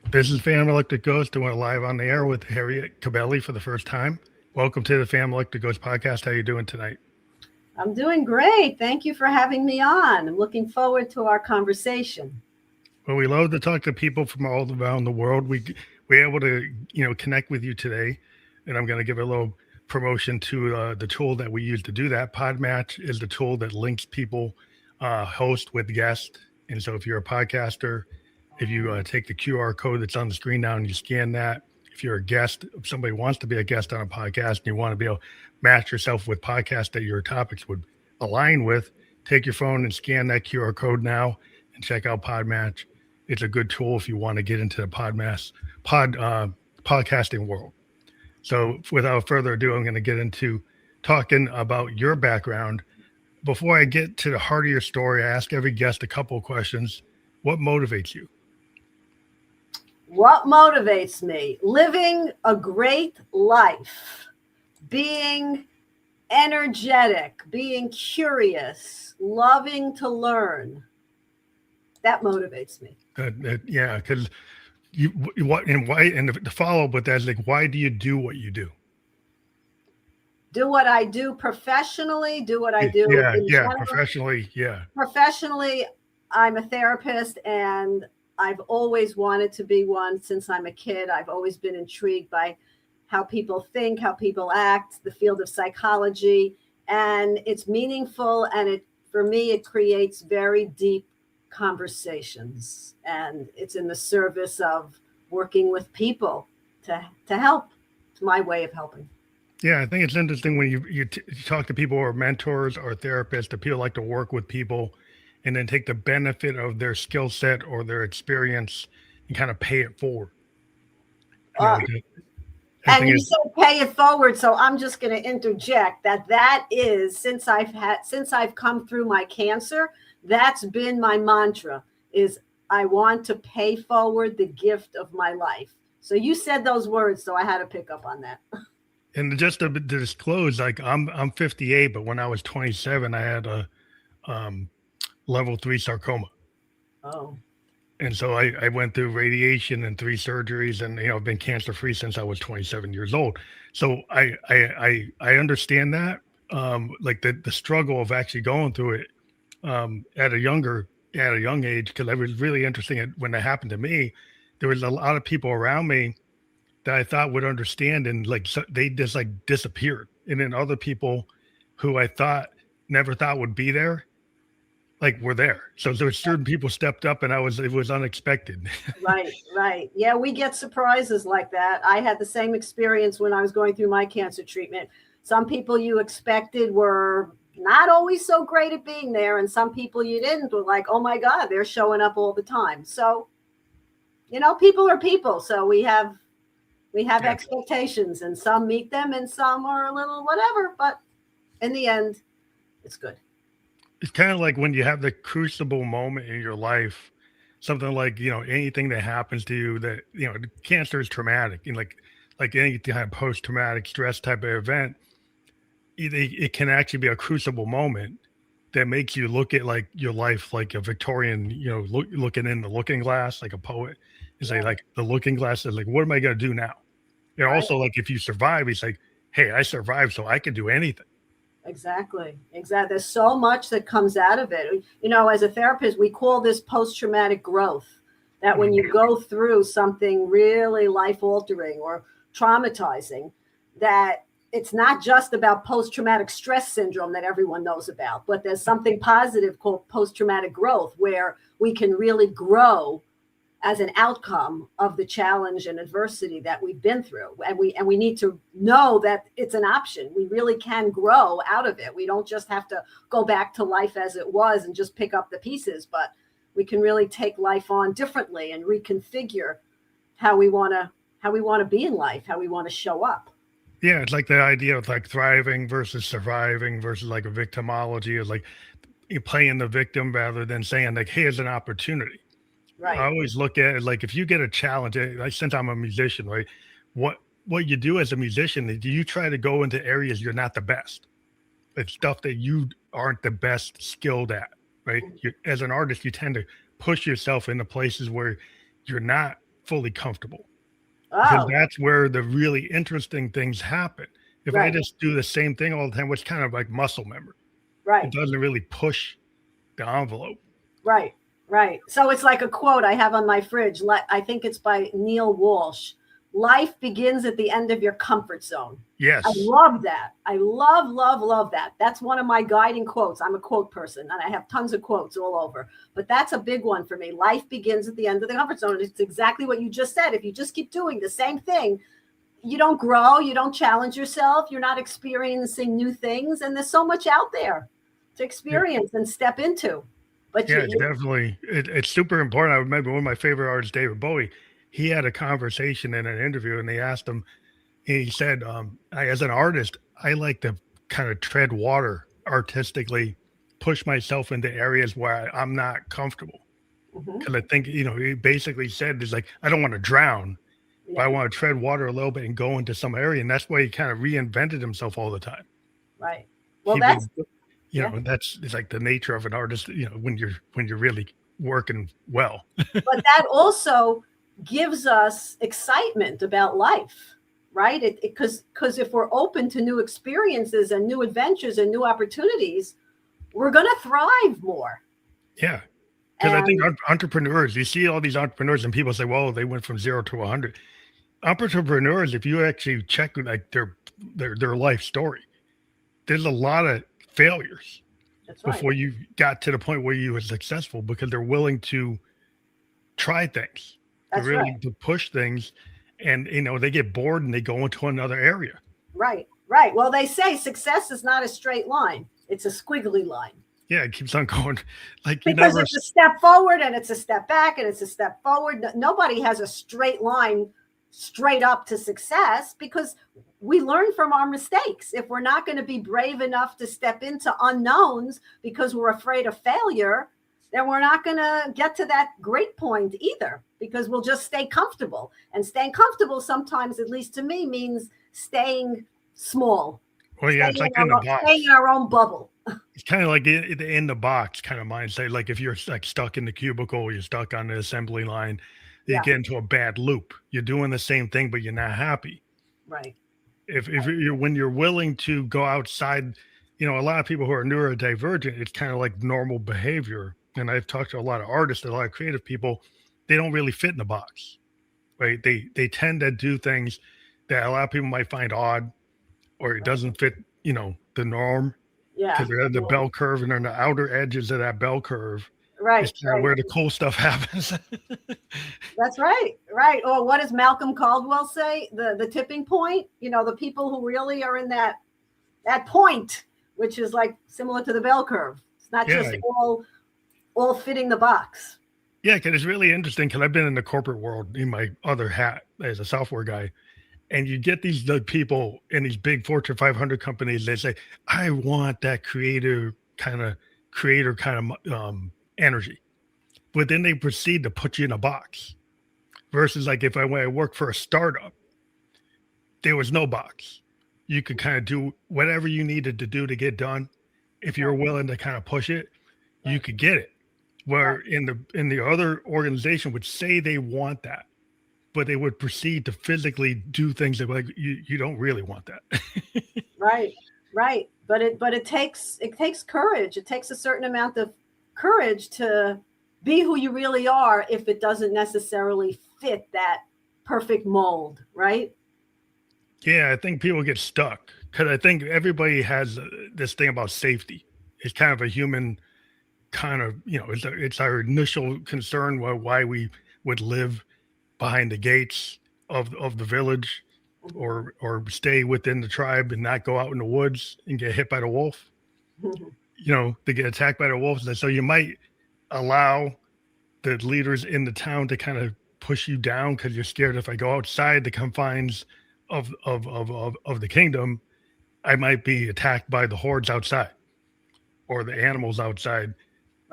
This is Phantom Electric Ghost, and we're live on the air with Harriet Cabelly for the first time. Welcome to the Phantom Electric Ghost podcast. How you doing tonight? I'm doing great. Thank you for having me on. I'm looking forward to our conversation. Well, we love to talk to people from all around the world. We're able to connect with you today, and I'm going to give a little promotion to the tool that we use to do that. Podmatch is the tool that links people host with guests, and so if you're a podcaster, if you take the QR code that's on the screen now and you scan that, if you're a guest, if somebody wants to be a guest on a podcast and you want to be able to match yourself with podcasts that your topics would align with, take your phone and scan that QR code now and check out Podmatch. It's a good tool if you want to get into the podcasting world. So without further ado, I'm going to get into talking about your background. Before I get to the heart of your story, I ask every guest a couple of questions. What motivates you? What motivates me? Living a great life, being energetic, being curious, loving to learn. That motivates me. Yeah, because the follow up with that is like, why do you do what you do? Do what I do professionally, do what I do in general. Professionally, yeah. Professionally, I'm a therapist, and I've always wanted to be one since I'm a kid. I've always been intrigued by how people think, how people act, the field of psychology, and it's meaningful, and for me, it creates very deep conversations, and it's in the service of working with people to help. It's my way of helping. Yeah, I think it's interesting when you talk to people who are mentors or therapists, that people like to work with people and then take the benefit of their skill set or their experience and kind of pay it forward. And you said pay it forward, so I'm just going to interject that is, since I've come through my cancer, that's been my mantra, is I want to pay forward the gift of my life. So you said those words, so I had to pick up on that. And just to disclose, like I'm 58, but when I was 27, I had a level 3 sarcoma. Oh. And so I went through radiation and 3 surgeries, and I've been cancer free since I was 27 years old. So I understand that, like the struggle of actually going through it at a young age, because it was really interesting when that happened to me. There was a lot of people around me that I thought would understand, and they just like disappeared. And then other people who I never thought would be there, like were there. So there were certain people stepped up, and it was unexpected. Right. Yeah, we get surprises like that. I had the same experience when I was going through my cancer treatment. Some people you expected were not always so great at being there, and some people you didn't were like, oh my God, they're showing up all the time. So, people are people. So we have expectations, and some meet them and some are a little whatever, but in the end, it's good. It's kind of like when you have the crucible moment in your life, something like, anything that happens to you that, cancer is traumatic, and like any kind of post-traumatic stress type of event, it can actually be a crucible moment that makes you look at like your life like a Victorian, looking in the looking glass, like a poet. It's like the looking glass is like, what am I going to do now? And also, like, if you survive, it's like, hey, I survived, so I can do anything. Exactly. There's so much that comes out of it. As a therapist, we call this post-traumatic growth, that when you go through something really life-altering or traumatizing, that it's not just about post-traumatic stress syndrome that everyone knows about, but there's something positive called post-traumatic growth, where we can really grow as an outcome of the challenge and adversity that we've been through. And we need to know that it's an option. We really can grow out of it. We don't just have to go back to life as it was and just pick up the pieces, but we can really take life on differently and reconfigure how we want to be in life, how we want to show up. Yeah, it's like the idea of like thriving versus surviving versus like a victimology, is like you playing the victim rather than saying like, hey, here's an opportunity. Right. I always look at it like, if you get a challenge, like since I'm a musician, right? What you do as a musician is you try to go into areas you're not the best. It's stuff that you aren't the best skilled at, right? As an artist, you tend to push yourself into places where you're not fully comfortable. Because Oh, that's where the really interesting things happen. If I right, just do the same thing all the time, it's kind of like muscle memory. It right. doesn't really push the envelope. Right, right. So it's like a quote I have on my fridge. I think it's by Neil Walsh. Life begins at the end of your comfort zone. I Yes. love that. I love, love, love that. That's one of my guiding quotes. I'm a quote person and I have tons of quotes all over. But that's a big one for me. Life begins at the end of the comfort zone. It's exactly what you just said. If you just keep doing the same thing, you don't grow, you don't challenge yourself, you're not experiencing new things. And there's so much out there to experience and step into. But Yeah, it's definitely it's super important. I remember one of my favorite artists, David Bowie. He had a conversation in an interview, and they asked him. He said, "As an artist, I like to kind of tread water artistically, push myself into areas where I'm not comfortable." Mhm. Because I think he basically said, "Is like I don't want to drown, but I Yeah, want to tread water a little bit and go into some area." And that's why he kind of reinvented himself all the time. right. Well, He that's would yeah. that's it's like the nature of an artist, when you're really working well. But that also gives us excitement about life, right? It because if we're open to new experiences and new adventures and new opportunities, we're going to thrive more. Yeah. Because I think And entrepreneurs, you see all these entrepreneurs and people say, well, they went from 0 to 100. Entrepreneurs, if you actually check like their life story, there's a lot of failures that's right. before you got to the point where you were successful, because they're willing to try things, to That's right. really to push things, and they get bored and they go into another area. Right. Right. Well, they say success is not a straight line. It's a squiggly line. Yeah, it keeps on going. Like you Because never. it's a step forward and it's a step back and it's a step forward. Nobody has a straight line straight up to success, because we learn from our mistakes. If we're not going to be brave enough to step into unknowns because we're afraid of failure, then we're not going to get to that great point either, because we'll just stay comfortable. And staying comfortable sometimes, at least to me, means staying small, Well, yeah, it's like in the staying box. in our own bubble. It's kind of like in the box kind of mindset. Like if you're like stuck in the cubicle, you're stuck on the assembly line, you Yeah, get into a bad loop. You're doing the same thing, but you're not happy. right. If you're when you're willing to go outside, a lot of people who are neurodivergent, it's kind of like normal behavior. And I've talked to a lot of artists, a lot of creative people, they don't really fit in the box, right? They tend to do things that a lot of people might find odd, or it doesn't fit, the norm, because Yeah. they're at the Yeah. bell curve, and on the outer edges of that bell curve is Right. kind of Right. where the cool stuff happens. That's right. Right. Or what does Malcolm Caldwell say? The tipping point. The people who really are in that point, which is like similar to the bell curve. It's not Yeah, just all fitting the box. yeah, because it's really interesting. Because I've been in the corporate world in my other hat as a software guy, and you get these people in these big Fortune 500 companies. They say, "I want that creator kind of energy," but then they proceed to put you in a box. Versus like if I went to work for a startup, there was no box. You could kind of do whatever you needed to do to get done. If you're Right. willing to kind of push it, you Right. could get it. Right. Where in the other organization would say they want that, but they would proceed to physically do things that like you don't really want that. Right. Right. But it takes courage. It takes a certain amount of courage to be who you really are if it doesn't necessarily fit that perfect mold, right? Yeah, I think people get stuck because I think everybody has this thing about safety. It's kind of a human kind of, it's our initial concern why we would live behind the gates of the village, or stay within the tribe and not go out in the woods and get hit by the wolf, Mhm. to get attacked by the wolves. And so you might allow the leaders in the town to kind of push you down because you're scared, if I go outside the confines of the kingdom, I might be attacked by the hordes outside or the animals outside.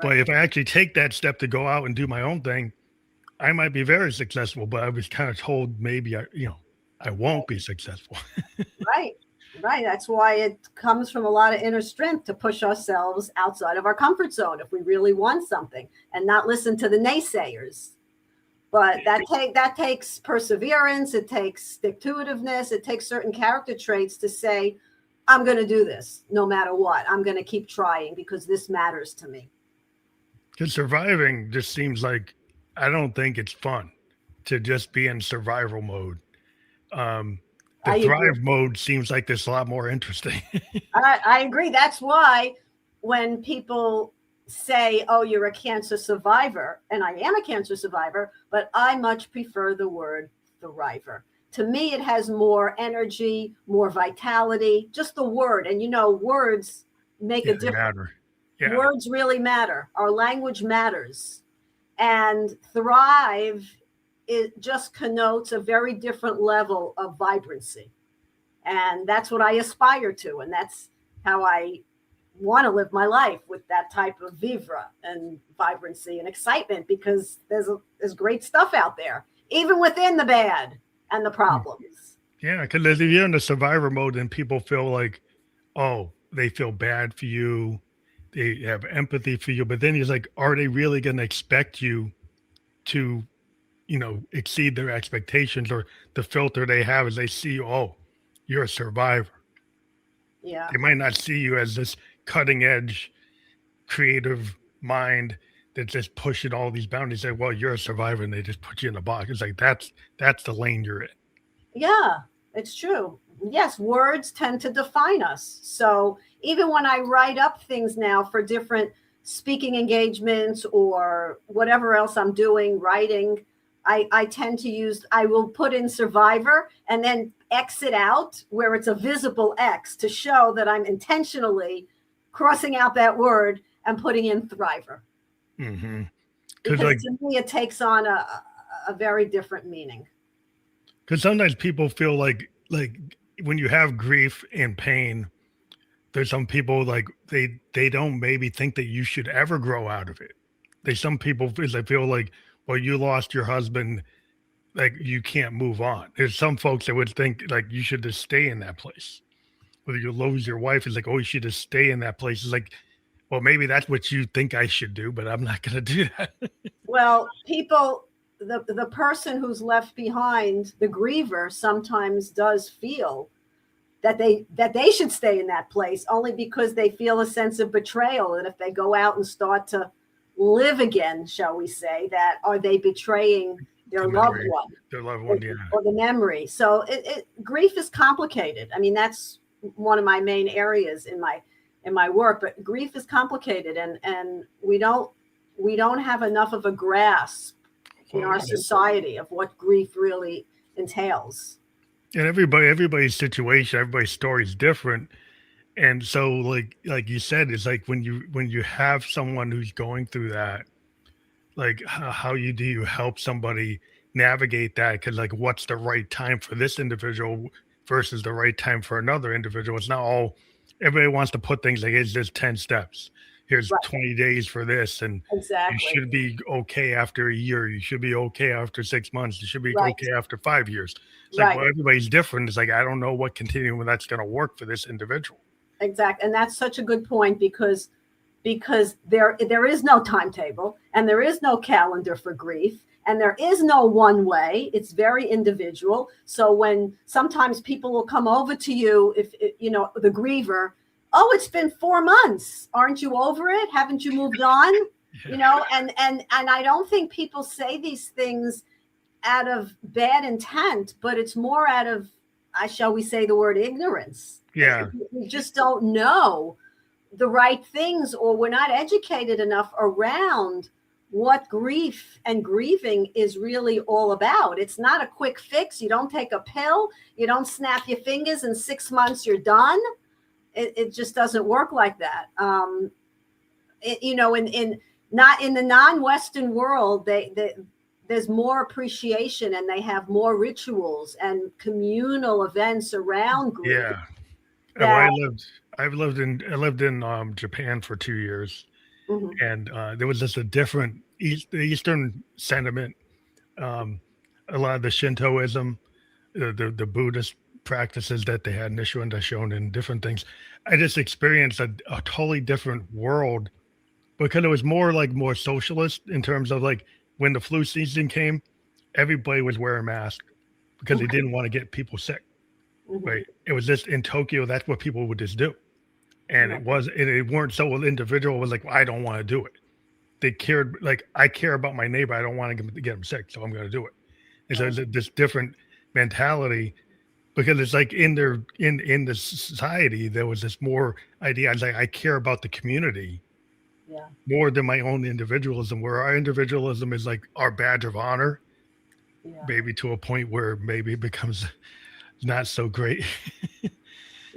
But Right. if I actually take that step to go out and do my own thing, I might be very successful. But I was kind of told maybe I won't be successful. Right. Right. That's why it comes from a lot of inner strength to push ourselves outside of our comfort zone if we really want something and not listen to the naysayers. But that takes perseverance. It takes stick-to-itiveness. It takes certain character traits to say, I'm going to do this no matter what. I'm going to keep trying because this matters to me. Because surviving just seems like, I don't think it's fun to just be in survival mode. The thrive mode seems like it's a lot more interesting. I agree. That's why when people say, oh, you're a cancer survivor, and I am a cancer survivor, but I much prefer the word thriver. To me, it has more energy, more vitality, just the word. And, words make a difference. Yeah. Words really matter. Our language matters. And thrive, it just connotes a very different level of vibrancy. And that's what I aspire to. And that's how I want to live my life, with that type of vivra and vibrancy and excitement, because there's great stuff out there, even within the bad and the problems. Yeah, because if you're in the survivor mode, then people feel like, oh, they feel bad for you. They have empathy for you. But then he's like, are they really going to expect you to, exceed their expectations? Or the filter they have is they see, oh, you're a survivor. Yeah. They might not see you as this cutting edge, creative mind that just pushing all these boundaries. Say, well, you're a survivor, and they just put you in a box. It's like, that's the lane you're in. Yeah, it's true. Yes, words tend to define us. So even when I write up things now for different speaking engagements or whatever else I'm doing, writing, I tend to I will put in survivor and then X it out where it's a visible X to show that I'm intentionally crossing out that word and putting in thriver. Mm-hmm. Because to me, it takes on a very different meaning. Because sometimes people feel like when you have grief and pain, there's some people like they don't maybe think that you should ever grow out of it. Some people feel like, well, you lost your husband, like you can't move on. There's some folks that would think like you should just stay in that place. Whether you lose your wife, it's like, oh, you should just stay in that place. It's like, well, maybe that's what you think I should do, but I'm not going to do that. Well, the person who's left behind, the griever, sometimes does feel that they should stay in that place only because they feel a sense of betrayal. And if they go out and start to live again, shall we say, that are they betraying their loved one? Their loved one, yeah. Or the memory. So grief is complicated. I mean, that's one of my main areas in my work, but grief is complicated, and we don't have enough of a grasp in our society of what grief really entails. And everybody's situation, everybody's story is different. And so like you said, it's like when you have someone who's going through that, like how do you help somebody navigate that? Because like, what's the right time for this individual versus the right time for another individual? It's not all, everybody wants to put things like, it's just 10 steps. Here's 20 days for this. And exactly. You should be okay after a year. You should be okay after 6 months. You should be okay after 5 years. It's like, well, everybody's different. It's like, I don't know what continuum that's going to work for this individual. Exactly. And that's such a good point because there is no timetable and there is no calendar for grief. And there is no one way. It's very individual. So when sometimes people will come over to you, if the griever, oh, it's been 4 months. Aren't you over it? Haven't you moved on? And I don't think people say these things out of bad intent, but it's more out of, shall we say the word ignorance. Yeah. We just don't know the right things, or we're not educated enough around what grief and grieving is really all about. It's not a quick fix. You don't take a pill. You don't snap your fingers in 6 months, you're done. It just doesn't work like that. In the non-Western world, there's more appreciation and they have more rituals and communal events around grief. Yeah. I lived in Japan for 2 years. Mm-hmm. And there was just a different Eastern sentiment, a lot of the Shintoism, the Buddhist practices that they had, Nishu and Daishonin, and different things. I just experienced a totally different world because it was more socialist in terms of like when the flu season came, everybody was wearing masks because they didn't want to get people sick. Mm-hmm. Right? It was just in Tokyo. That's what people would just do, and it weren't so individual. It was like, well, I don't want to do it. They cared, like, I care about my neighbor. I don't want to get him sick, so I'm going to do it. And so there's this different mentality, because it's like in the society there was this more idea. I was like, I care about the community more than my own individualism, where our individualism is like our badge of honor, maybe to a point where maybe it becomes not so great.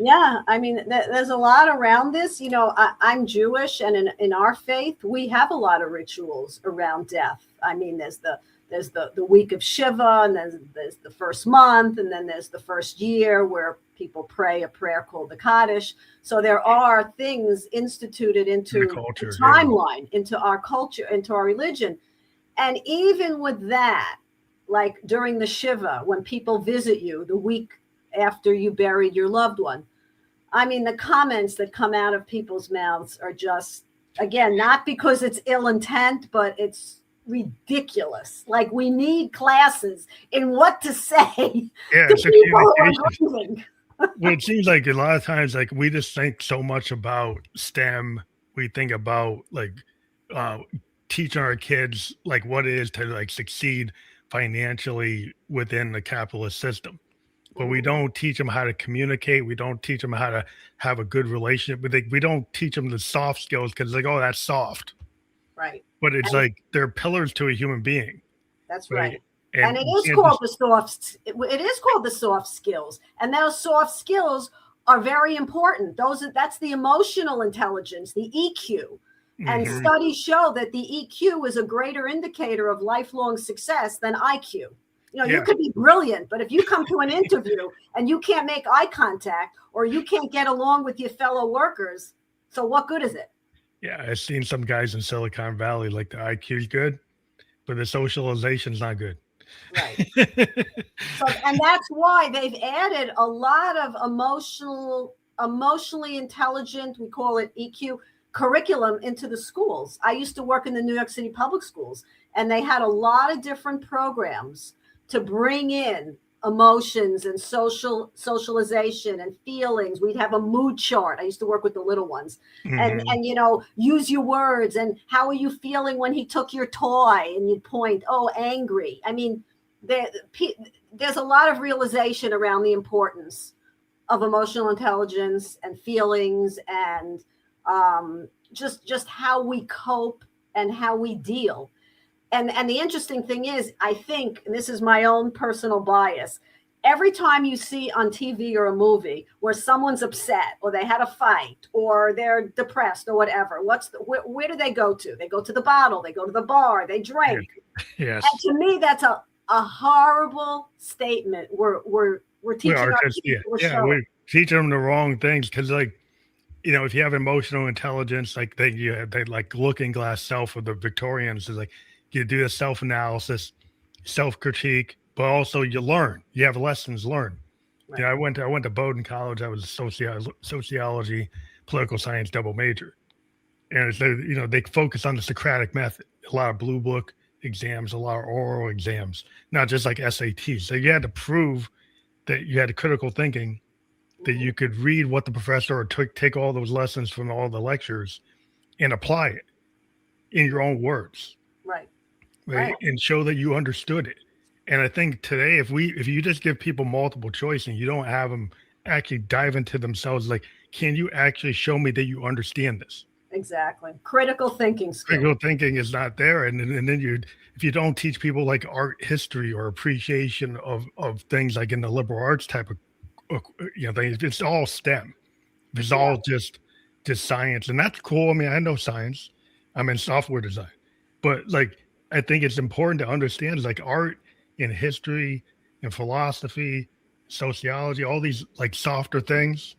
Yeah, I mean, there's a lot around this. You know, I'm Jewish, and in our faith, we have a lot of rituals around death. I mean, there's the week of Shiva, and there's the first month, and then there's the first year where people pray a prayer called the Kaddish. So there are things instituted into the timeline, into our culture, into our religion. And even with that, like during the Shiva, when people visit you the week after you buried your loved one, I mean, the comments that come out of people's mouths are just, again, not because it's ill intent, but it's ridiculous. Like, we need classes in what to say to people who are grieving. Well, it seems like a lot of times, like, we just think so much about STEM. We think about like teaching our kids like what it is to like succeed financially within the capitalist system. But we don't teach them how to communicate. We don't teach them how to have a good relationship. But we don't teach them the soft skills, because like, oh, that's soft. Right. But it's like they're pillars to a human being. That's right. And it is called the soft skills. And those soft skills are very important. That's the emotional intelligence, the EQ. And studies show that the EQ is a greater indicator of lifelong success than IQ. You know, you could be brilliant, but if you come to an interview and you can't make eye contact, or you can't get along with your fellow workers, so what good is it? Yeah, I've seen some guys in Silicon Valley, like the IQ is good, but the socialization is not good. Right. And that's why they've added a lot of emotionally intelligent, we call it EQ, curriculum into the schools. I used to work in the New York City public schools, and they had a lot of different programs to bring in emotions and socialization and feelings. We'd have a mood chart. I used to work with the little ones, and you know, use your words, and how are you feeling when he took your toy, and you'd point, oh, angry. I mean, there's a lot of realization around the importance of emotional intelligence and feelings, and just how we cope and how we deal. And the interesting thing is, I think, and this is my own personal bias, every time you see on TV or a movie where someone's upset, or they had a fight, or they're depressed, or whatever, where do they go to? They go to the bottle, they go to the bar, they drink. Yes. And to me, that's a horrible statement. We're teaching our kids. We're teaching them the wrong things, because, like, you know, if you have emotional intelligence, like you have that like looking glass self of the Victorians, is like, you do a self-analysis, self-critique, but also you learn. You have lessons learned. Right. You know, I went to Bowdoin College. I was a sociology, political science double major, and it's, you know, they focus on the Socratic method. A lot of blue book exams, a lot of oral exams, not just like SATs. So you had to prove that you had critical thinking, that you could read what the professor, or take all those lessons from all the lectures and apply it in your own words. Right. And show that you understood it. And I think today, if you just give people multiple choice and you don't have them actually dive into themselves, like, can you actually show me that you understand this? Exactly. Critical thinking skill. Critical thinking is not there. And then if you don't teach people like art history or appreciation of things like in the liberal arts type of, you know, things, it's all STEM. It's all just science. And that's cool. I mean, I know science. I'm in software design. But like, I think it's important to understand, like, art and history and philosophy, sociology, all these like softer things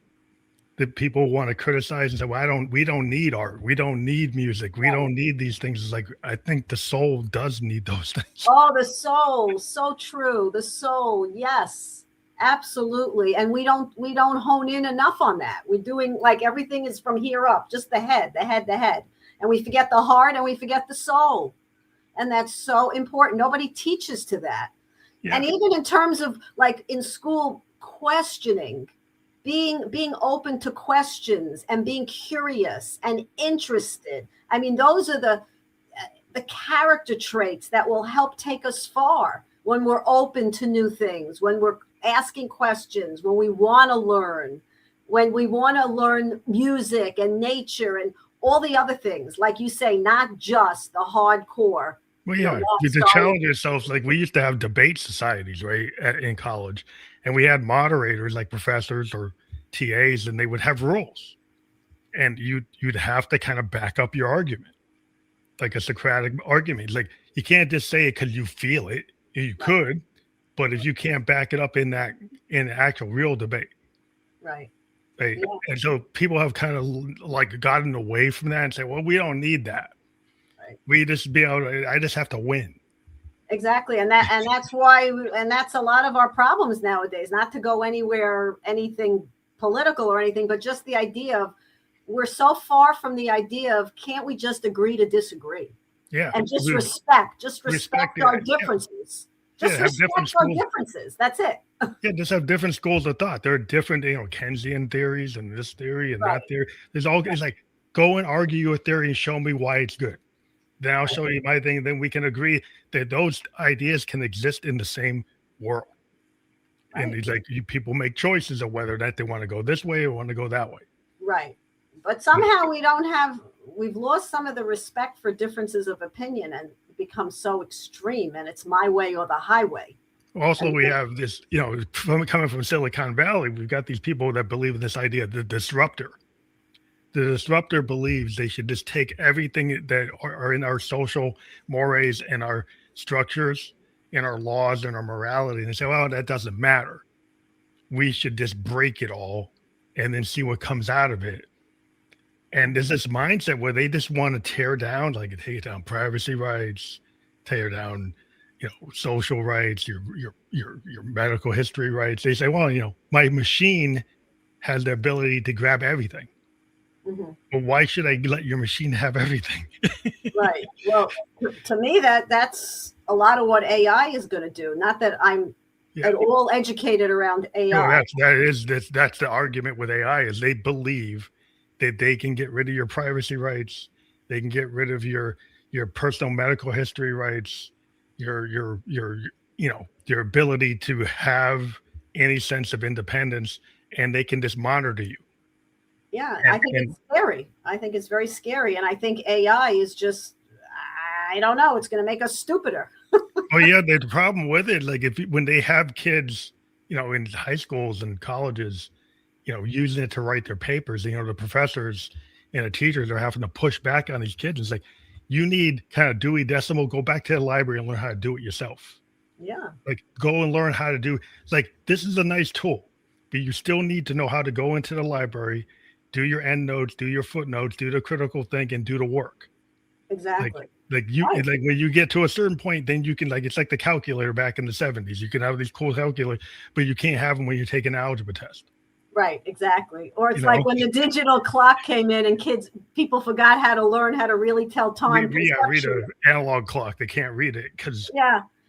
that people want to criticize and say, well, we don't need art. We don't need music. We don't need these things. It's like, I think the soul does need those things. Oh, the soul. So true. The soul. Yes, absolutely. And we don't hone in enough on that. We're doing like everything is from here up, just the head. And we forget the heart, and we forget the soul. And that's so important. Nobody teaches to that. Yeah. And even in terms of like in school, questioning, being open to questions and being curious and interested. I mean, those are the character traits that will help take us far when we're open to new things, when we're asking questions, when we want to learn, when we want to learn music and nature and all the other things, like you say, not just the hardcore. Well, yeah, to challenge yourself. Like we used to have debate societies, right, in college, and we had moderators like professors or TAs, and they would have rules, and you'd have to kind of back up your argument, like a Socratic argument. Like you can't just say it because you feel it. You could, but if you can't back it up in actual real debate, right? Right? Yeah. And so people have kind of like gotten away from that and say, well, we don't need that. We just I just have to win. Exactly. And that's why, and that's a lot of our problems nowadays, not to go anywhere, anything political or anything, but just the idea of, we're so far from the idea of, can't we just agree to disagree? Yeah. And just respect our differences. Yeah. Just respect our differences. That's it. Yeah, just have different schools of thought. There are different, Keynesian theories and this theory and that theory. It's like, go and argue your theory and show me why it's good. Then I'll show you my thing. Then we can agree that those ideas can exist in the same world. Right. And it's like people make choices of whether or not they want to go this way or want to go that way. Right. But somehow we've lost some of the respect for differences of opinion and become so extreme, and it's my way or the highway. Also, we have this, coming from Silicon Valley, we've got these people that believe in this idea, the disruptor. The disruptor believes they should just take everything that are in our social mores and our structures and our laws and our morality and say, well, that doesn't matter. We should just break it all and then see what comes out of it. And there's this mindset where they just want to tear down privacy rights, tear down, social rights, your medical history rights. They say, well, my machine has the ability to grab everything. Mm-hmm. Well, why should I let your machine have everything? Right. Well, to me, that's a lot of what AI is going to do. Not that I'm at all educated around AI. No, that's the argument with AI is they believe that they can get rid of your privacy rights. They can get rid of your personal medical history rights, your ability to have any sense of independence, and they can just monitor you. Yeah, I think it's scary. I think it's very scary. And I think AI is just, I don't know, it's going to make us stupider. Well, yeah, the problem with it, like when they have kids, in high schools and colleges, using it to write their papers, the professors and the teachers are having to push back on these kids. It's like, you need kind of Dewey Decimal, go back to the library and learn how to do it yourself. Yeah. Like go and learn how to do, it's like, this is a nice tool, but you still need to know how to go into the library, do your endnotes, do your footnotes, do the critical thinking, do the work. Exactly. Like when you get to a certain point, then you can it's like the calculator back in the 70s. You can have these cool calculators, but you can't have them when you take an algebra test. Right, exactly. Or it's like when the digital clock came in and people forgot how to learn how to really tell time. Read an analog clock. They can't read it because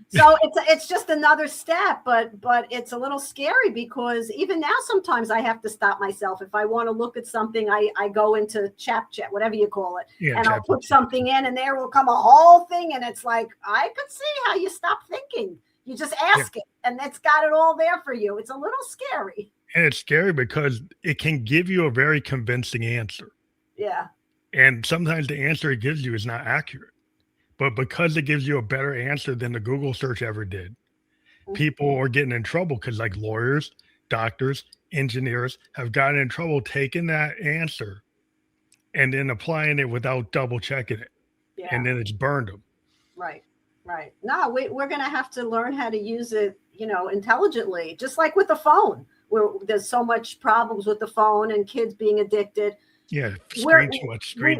So it's just another step, but it's a little scary because even now sometimes I have to stop myself. If I want to look at something, I go into chat, whatever you call it, and I'll put something in and there will come a whole thing. And it's like, I could see how you stop thinking. You just ask it and it's got it all there for you. It's a little scary. And it's scary because it can give you a very convincing answer. Yeah. And sometimes the answer it gives you is not accurate. But because it gives you a better answer than the Google search ever did, people are getting in trouble because like lawyers, doctors, engineers have gotten in trouble taking that answer and then applying it without double checking it. Yeah. And then it's burned them. Right. No, we're going to have to learn how to use it, intelligently, just like with the phone, where there's so much problems with the phone and kids being addicted. Yeah, screen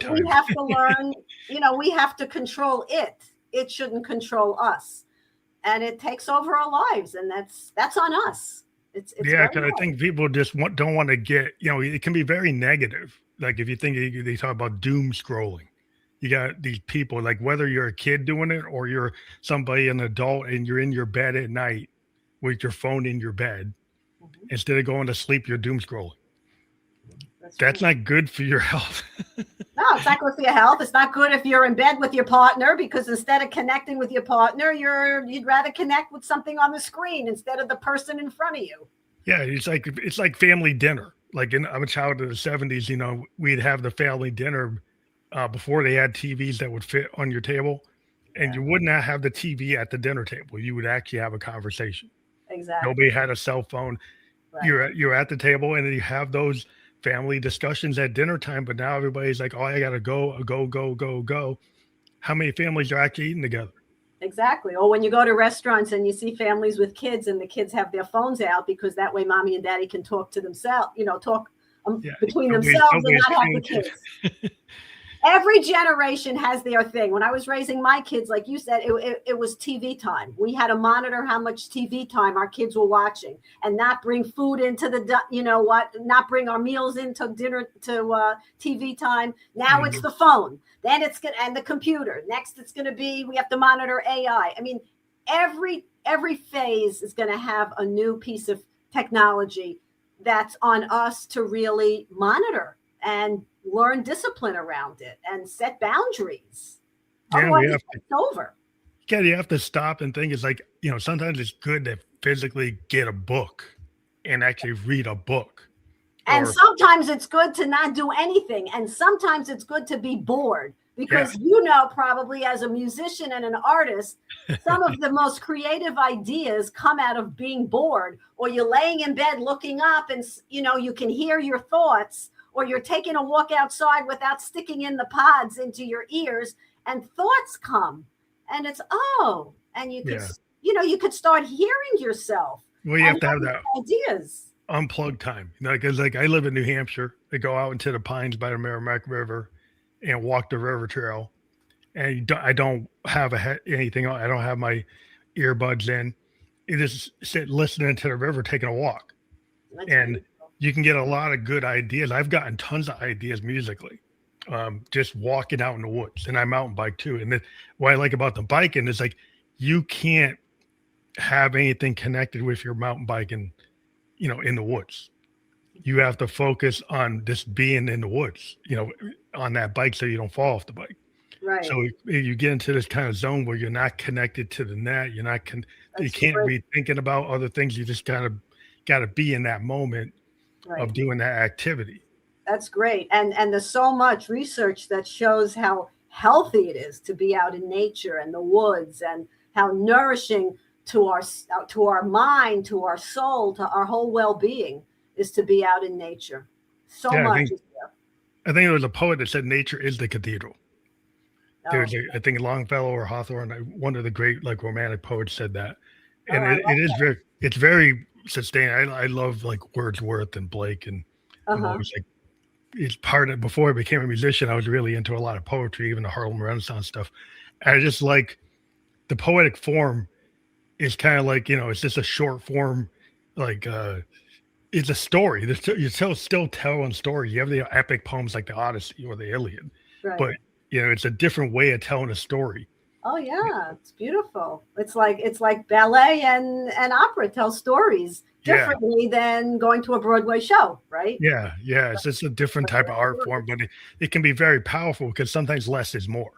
time. We have to learn, we have to control it. It shouldn't control us. And it takes over our lives. And that's on us. It's because I think people just don't want to get, it can be very negative. Like if you think they talk about doom scrolling, you got these people, like whether you're a kid doing it or you're somebody, an adult, and you're in your bed at night with your phone in your bed, Mhm. instead of going to sleep, you're doom scrolling. That's Right. not good for your health. No, it's not good for your health. It's not good if you're in bed with your partner, because instead of connecting with your partner, you'd rather connect with something on the screen instead of the person in front of you. Yeah, it's like family dinner. Like I'm a child of the '70s. You know, we'd have the family dinner before they had TVs that would fit on your table, and Yeah, you would not have the TV at the dinner table. You would actually have a conversation. exactly. Nobody had a cell phone. Right. You're at the table, and then you have those family discussions at dinner time. But now everybody's like, "Oh, I gotta go." How many families are actually eating together? Exactly. Or when you go to restaurants and you see families with kids and the kids have their phones out, because that way mommy and daddy can talk to themselves, talk Yeah, between themselves and nobody's not have paying the attention. kids. Every generation has their thing. When I was raising my kids, like you said, it was TV time. We had to monitor how much TV time our kids were watching, and not bring food into not bring our meals into dinner to TV time. Now it's Mhm. the phone. Then and the computer. Next, it's going to be, we have to monitor AI. I mean, every phase is going to have a new piece of technology that's on us to really monitor and learn discipline around it and set boundaries. Yeah, Otherwise, it's over. yeah, you have to stop and think. It's like, sometimes it's good to physically get a book and actually read a book. And Or sometimes it's good to not do anything. And sometimes it's good to be bored, yeah, because, probably as a musician and an artist, some of the most creative ideas come out of being bored, or you're laying in bed looking up and, you can hear your thoughts, or you're taking a walk outside without sticking in the pods into your ears, and thoughts come, and it's, and yeah. you could start hearing yourself Well, you and have to have having that ideas. unplugged time. Because like I live in New Hampshire, I go out into the pines by the Merrimack River and walk the river trail, and I don't have anything on. I don't have my earbuds in. You just sit listening to the river, taking a walk, That's and beautiful. you can get a lot of good ideas. I've gotten tons of ideas musically, just walking out in the woods, and I mountain bike too. And what I like about the biking is like you can't have anything connected with your mountain biking, in the woods. You have to focus on just being in the woods, on that bike so you don't fall off the bike. Right. So you get into this kind of zone where you're not connected to the net. You That's can't great. be thinking about other things. You just kind of got to be in that moment of Right. doing that activity. That's great. And there's so much research that shows how healthy it is to be out in nature and the woods, and how nourishing to our mind, to our soul, to our whole well-being is to be out in nature. So Yeah, much is there. I think it was a poet that said nature is the cathedral. Oh, I think Longfellow or Hawthorne, one of the great like romantic poets said that, and I it love is that. very sustained. I love like Wordsworth and Blake, and I'm Uh-huh. always like it's part of before I became a musician. I was really into a lot of poetry, even the Harlem Renaissance stuff. And I just like the poetic form is kind of like it's just a short form, like it's a story. You still tell a story. You have the epic poems like the Odyssey or the Iliad, Right. but it's a different way of telling a story. Oh yeah, it's beautiful. It's like ballet and opera tell stories Yeah, differently than going to a Broadway show, right? yeah. It's just a different type of art form, but it can be very powerful because sometimes less is more.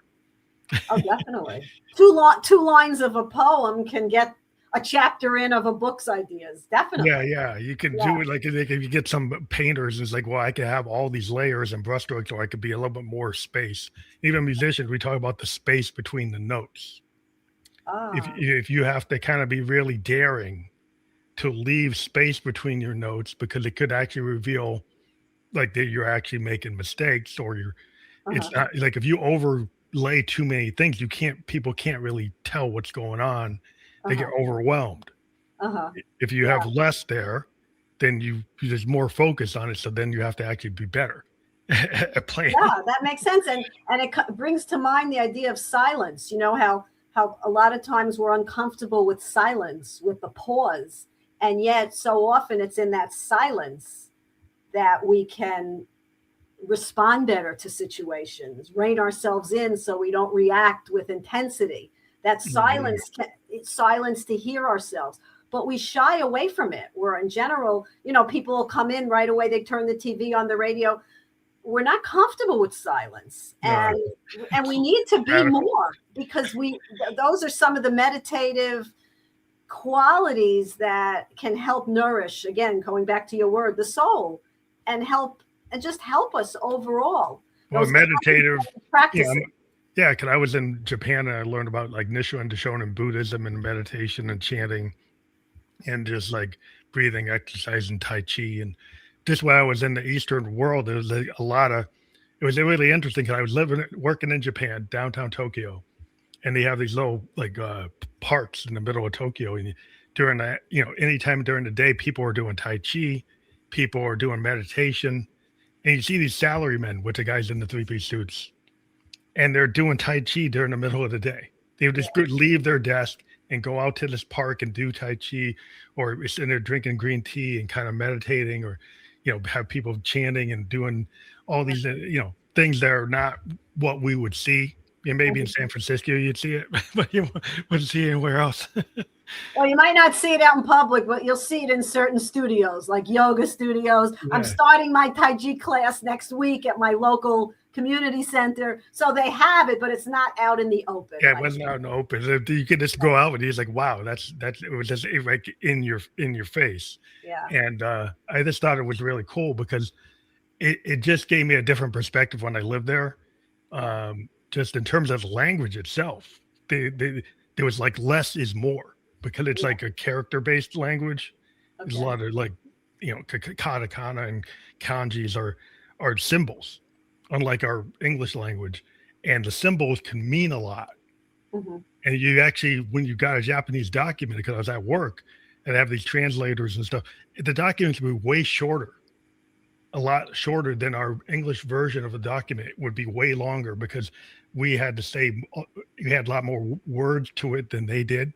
Oh, definitely. Two lines of a poem can get a chapter in of a book's ideas. Yeah, Definitely. yeah. You could Yeah. do it like if you get some painters, it's like, well, I could have all these layers and brushstrokes, or I could be a little bit more space. Even musicians, we talk about the space between the notes. Ah. If you have to kind of be really daring to leave space between your notes, because it could actually reveal like that you're actually making mistakes, or it's Uh-huh. not like if you overlay too many things, people can't really tell what's going on. They get Uh-huh. overwhelmed. Uh-huh. If you have Yeah. less there, then there's more focus on it. So then you have to actually be better at playing. Yeah, that makes sense. And it brings to mind the idea of silence. You know how a lot of times we're uncomfortable with silence, with the pause, and yet so often it's in that silence that we can respond better to situations, rein ourselves in so we don't react with intensity. That silence, it's silence to hear ourselves, but we shy away from it. Where in general, people will come in right away, they turn the TV on, the radio. We're not comfortable with silence, and we need to be more, because those are some of the meditative qualities that can help nourish, again, going back to your word, the soul, and just help us overall. Well, meditative practices. Yeah, because I was in Japan and I learned about like Nichiren Daishonin Buddhism and meditation and chanting and just like breathing exercise and Tai Chi. And just when I was in the Eastern world, there was like it was really interesting because I was working in Japan, downtown Tokyo, and they have these little like parks in the middle of Tokyo. And during that, anytime during the day, people are doing Tai Chi, people are doing meditation, and you see these salarymen with the guys in the three-piece suits, and they're doing Tai Chi during the middle of the day. They would just leave their desk and go out to this park and do Tai Chi, or sitting there drinking green tea and kind of meditating, or, have people chanting and doing all these, things that are not what we would see. Maybe in San Francisco you'd see it, but you wouldn't see it anywhere else. Well, you might not see it out in public, but you'll see it in certain studios, like yoga studios. Yeah. I'm starting my Tai Chi class next week at my local community center. So they have it, but it's not out in the open. Yeah, it wasn't out in the open. You could just go out and he's like, wow, it was just like in your face. Yeah. And I just thought it was really cool because it just gave me a different perspective when I lived there. Just in terms of language itself, there was like less is more, because it's like a character-based language. Okay. There's a lot of like, katakana and kanjis are symbols, unlike our English language, and the symbols can mean a lot. Mm-hmm. And you actually, when you got a Japanese document, because I was at work and I have these translators and stuff, the documents would be way shorter, a lot shorter than our English version of a document. It would be way longer because we had to say, we had a lot more words to it than they did.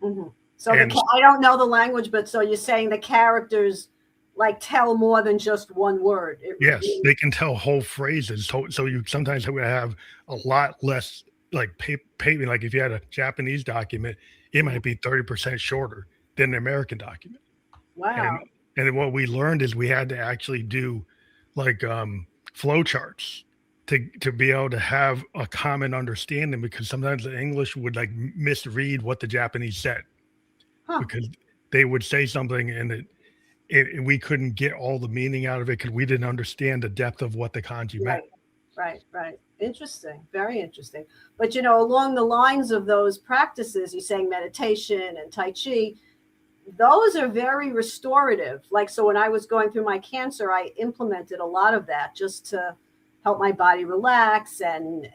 Mm-hmm. So I don't know the language, but so you're saying the characters like tell more than just one word. Yes, they can tell whole phrases. So you sometimes would have a lot less like paper. Like if you had a Japanese document, it might be 30% shorter than the American document. Wow. And what we learned is we had to actually do like flow charts to be able to have a common understanding, because sometimes the English would like misread what the Japanese said. Because they would say something and we couldn't get all the meaning out of it because we didn't understand the depth of what the kanji meant. Right. Interesting. Very interesting. But, along the lines of those practices, you're saying meditation and Tai Chi, those are very restorative. Like, so when I was going through my cancer, I implemented a lot of that just to help my body relax and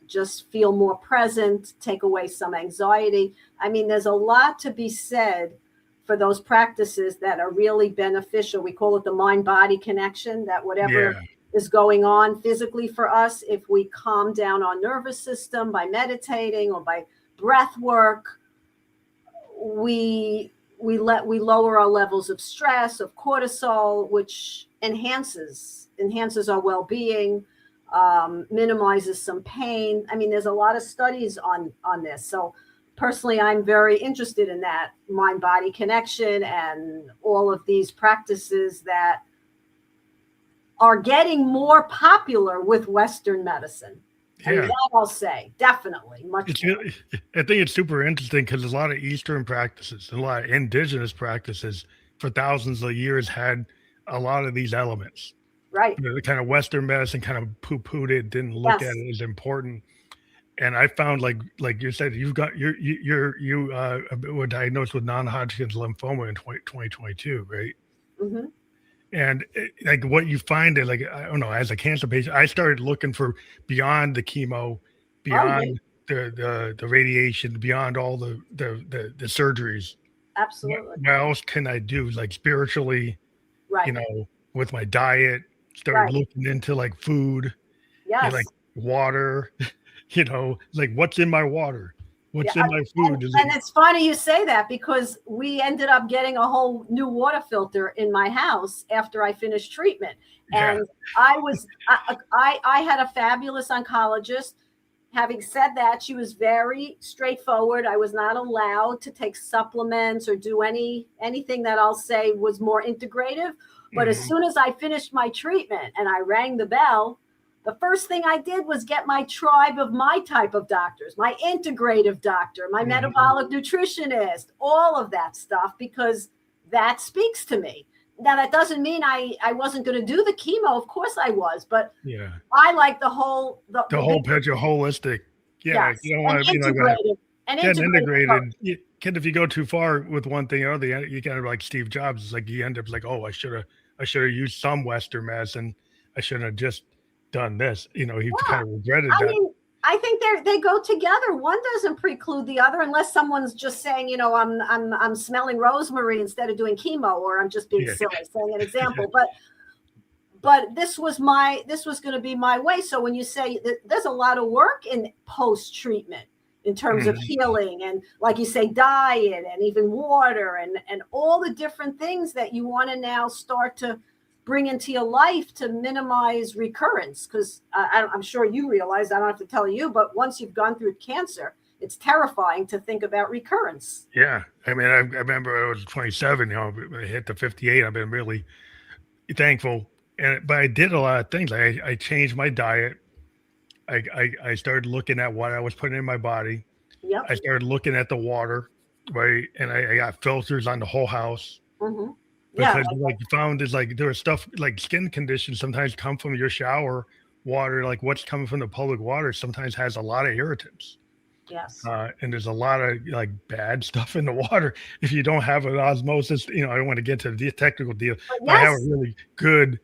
just feel more present, take away some anxiety. I mean, there's a lot to be said for those practices that are really beneficial. We call it the mind-body connection, that whatever is going on physically for us, if we calm down our nervous system by meditating or by breath work, we lower our levels of stress, of cortisol, which enhances our well-being, minimizes some pain. I mean, there's a lot of studies on this. So personally, I'm very interested in that mind-body connection and all of these practices that are getting more popular with Western medicine. Yeah. And that I'll say, definitely. I think it's super interesting because a lot of Eastern practices, a lot of indigenous practices for thousands of years had a lot of these elements. Right. The kind of Western medicine kind of poo-pooed it, didn't look at it as important. And I found, like you said, you were diagnosed with non-Hodgkin's lymphoma in 2022, right? Mm-hmm. And like what you find is, like, I don't know, as a cancer patient, I started looking for beyond the chemo, beyond the radiation, beyond all the surgeries. Absolutely. What else can I do, like spiritually, right? With my diet. Started looking into like food, yes, like water, like what's in my water. What's Yeah, in my food? and it's funny you say that because we ended up getting a whole new water filter in my house after I finished treatment. Yeah. And I had a fabulous oncologist. Having said that, she was very straightforward. I was not allowed to take supplements or do anything that I'll say was more integrative. But as soon as I finished my treatment and I rang the bell, the first thing I did was get my tribe of my type of doctors, my integrative doctor, my metabolic nutritionist, all of that stuff, because that speaks to me. Now, that doesn't mean I wasn't going to do the chemo. Of course I was, but Yeah. I like the whole picture, holistic. Yeah. Yes. You don't want to, integrated. And get integrated. Kid, if you go too far with one thing or other, you kind of like Steve Jobs. It's like you end up like, oh, I should have used some Western medicine. I shouldn't have just done this. He kind of regretted that. I mean, I think they go together. One doesn't preclude the other unless someone's just saying, I'm smelling rosemary instead of doing chemo, or I'm just being silly, saying an example. But this was going to be my way. So when you say that there's a lot of work in post-treatment in terms of healing, and like you say, diet and even water and all the different things that you want to now start to bring into your life to minimize recurrence. Because I'm sure you realize, I don't have to tell you, but once you've gone through cancer, it's terrifying to think about recurrence. Yeah. I mean, I remember I was 27, I hit the 58. I've been really thankful. But I did a lot of things. I changed my diet. I started looking at what I was putting in my body. Yep. I started looking at the water, right? And I got filters on the whole house. Mm-hmm. Because like you found is like there was stuff like skin conditions sometimes come from your shower water. Like what's coming from the public water sometimes has a lot of irritants. Yes. And there's a lot of like bad stuff in the water. If you don't have an osmosis, I don't want to get to the technical deal. But I have a really good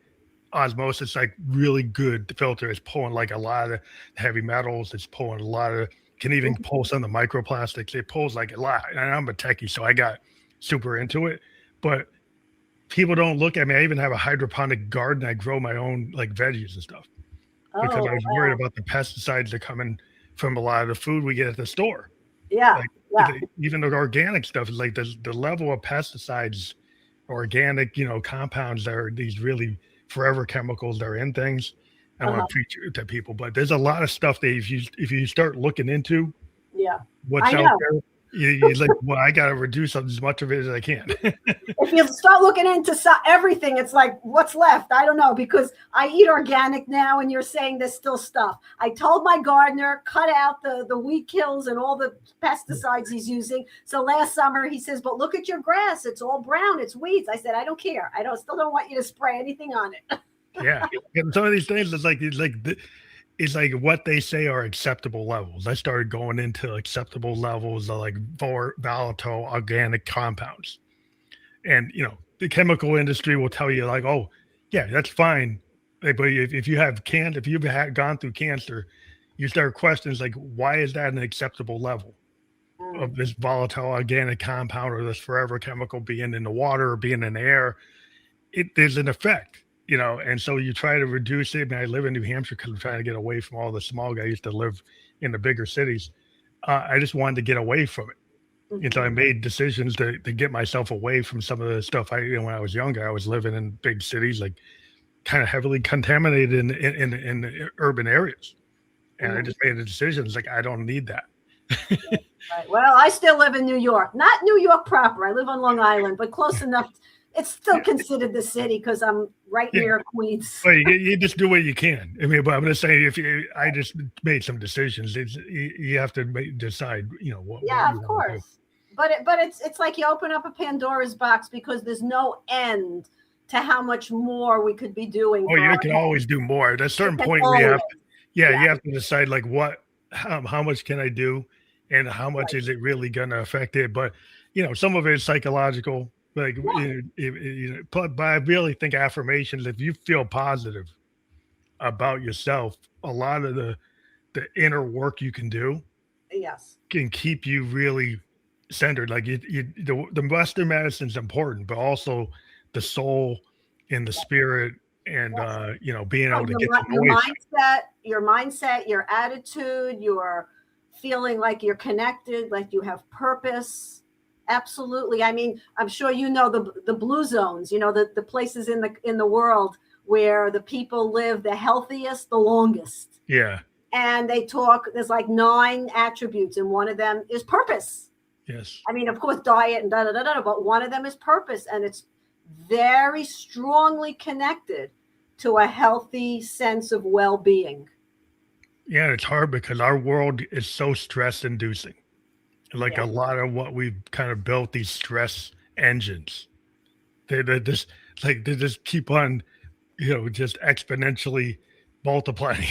osmosis, like really good filter. It's pulling like a lot of heavy metals. It's pulling a lot of, can even pull some of the microplastics. It pulls like a lot. And I'm a techie, so I got super into it. But people don't look at me. I even have a hydroponic garden. I grow my own like veggies and stuff because I was worried about the pesticides that come in from a lot of the food we get at the store. Yeah. Even the organic stuff is like the level of pesticides, organic, compounds that are these really forever chemicals that are in things. I don't want to preach it to people, but there's a lot of stuff that if you start looking into what's out there, you're like, well, I got to reduce as much of it as I can. If you start looking into everything, it's like, what's left? I don't know, because I eat organic now, and you're saying there's still stuff. I told my gardener, cut out the weed kills and all the pesticides he's using. So last summer he says, but look at your grass. It's all brown. It's weeds. I said, I don't care. Still don't want you to spray anything on it. Yeah. And some of these things, it's like what they say are acceptable levels. I started going into acceptable levels of like volatile organic compounds. And, the chemical industry will tell you like, oh, yeah, that's fine. But if you have if you've gone through cancer, you start questions like, why is that an acceptable level of this volatile organic compound or this forever chemical being in the water or being in the air? There's an effect. And so you try to reduce it. I mean, I live in New Hampshire because I'm trying to get away from all the smog. I used to live in the bigger cities. I just wanted to get away from it. And so I made decisions to get myself away from some of the stuff. When I was younger, I was living in big cities, like kind of heavily contaminated in the urban areas. And I just made the decisions like, I don't need that. Right. Well, I still live in New York, not New York proper. I live on Long Island, but close enough. It's still considered the city because I'm right near Queens. Well, you just do what you can. I mean, but I'm just saying, I just made some decisions. You have to decide, what. Yeah, of course. But it's like you open up a Pandora's box because there's no end to how much more we could be doing. Oh, you can always do more. At a certain point, where you have to decide like how much can I do, and how much is it really going to affect it. But some of it is psychological. Like, but I really think affirmations, if you feel positive about yourself, a lot of the inner work you can do can keep you really centered. Like the Western medicine is important, but also the soul and the spirit and, being able to get to know your mindset, your attitude, your feeling like you're connected, like you have purpose. Absolutely. I mean, I'm sure you know the blue zones, you know, the places in the world where the people live the healthiest, the longest. Yeah. And they talk, there's like 9 attributes, and one of them is purpose. Yes. I mean, of course, diet and but one of them is purpose. And it's very strongly connected to a healthy sense of well-being. Yeah, it's hard because our world is so stress inducing. Like a lot of what we've kind of built, these stress engines, they just keep on, just exponentially multiplying.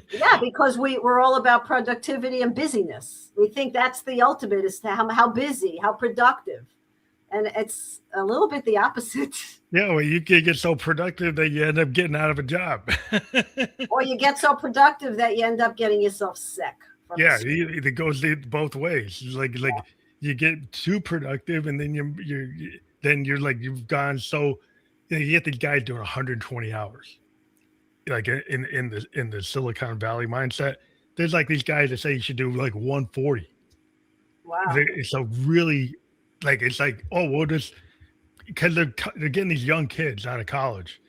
Yeah, because we're all about productivity and busyness. We think that's the ultimate, is to how busy, how productive. And it's a little bit the opposite. Yeah, well, you can get so productive that you end up getting out of a job. Or you get so productive that you end up getting yourself sick. Yeah, it goes both ways. It's like you get too productive, and then you're like, you've gone so, you get these guys doing 120 hours, like in the Silicon Valley mindset. There's like these guys that say you should do like 140. Wow. It's a really, like, it's like, oh, well, just because they're getting these young kids out of college,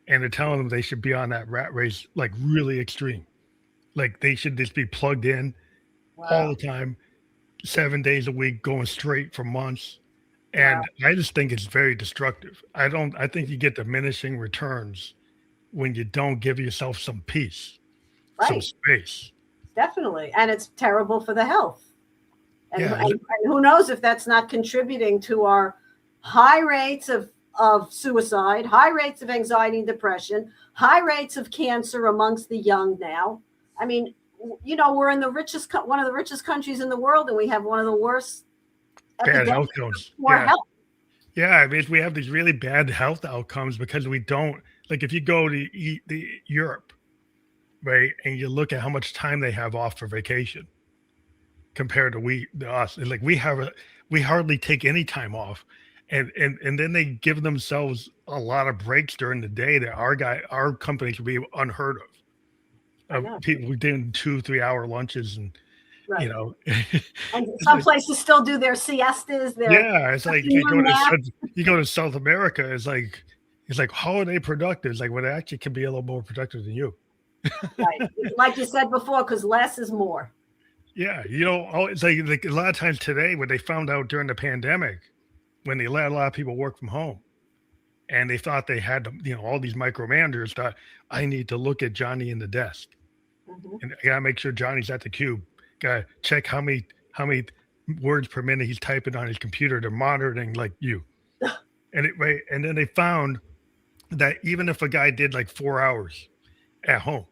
and they're telling them they should be on that rat race, like really extreme. Like they should just be plugged in all the time, 7 days a week, going straight for months. And I just think it's very destructive. I think you get diminishing returns when you don't give yourself some peace, some space. Definitely. And it's terrible for the health. And who knows if that's not contributing to our high rates of suicide, high rates of anxiety and depression, high rates of cancer amongst the young now. I mean, we're in one of the richest countries in the world, and we have one of the worst bad health outcomes. Yeah, I mean, we have these really bad health outcomes because we don't, like, if you go to Europe, right, and you look at how much time they have off for vacation compared to us, and like we hardly take any time off, and then they give themselves a lot of breaks during the day that our companies would be unheard of. People doing 2-3 hour lunches, and and some places still do their siestas. It's like you go to South America. It's like how are they productive? It's like, well, they actually can be a little more productive than you. Right, like you said before, because less is more. Yeah, it's like a lot of times today, when they found out during the pandemic, when they let a lot of people work from home, and they thought they had to, all these micromanagers thought, I need to look at Johnny in the desk. Mm-hmm. And I gotta make sure Johnny's at the cube. Gotta check how many words per minute he's typing on his computer. They're monitoring like you. And then they found that even if a guy did like 4 hours at home,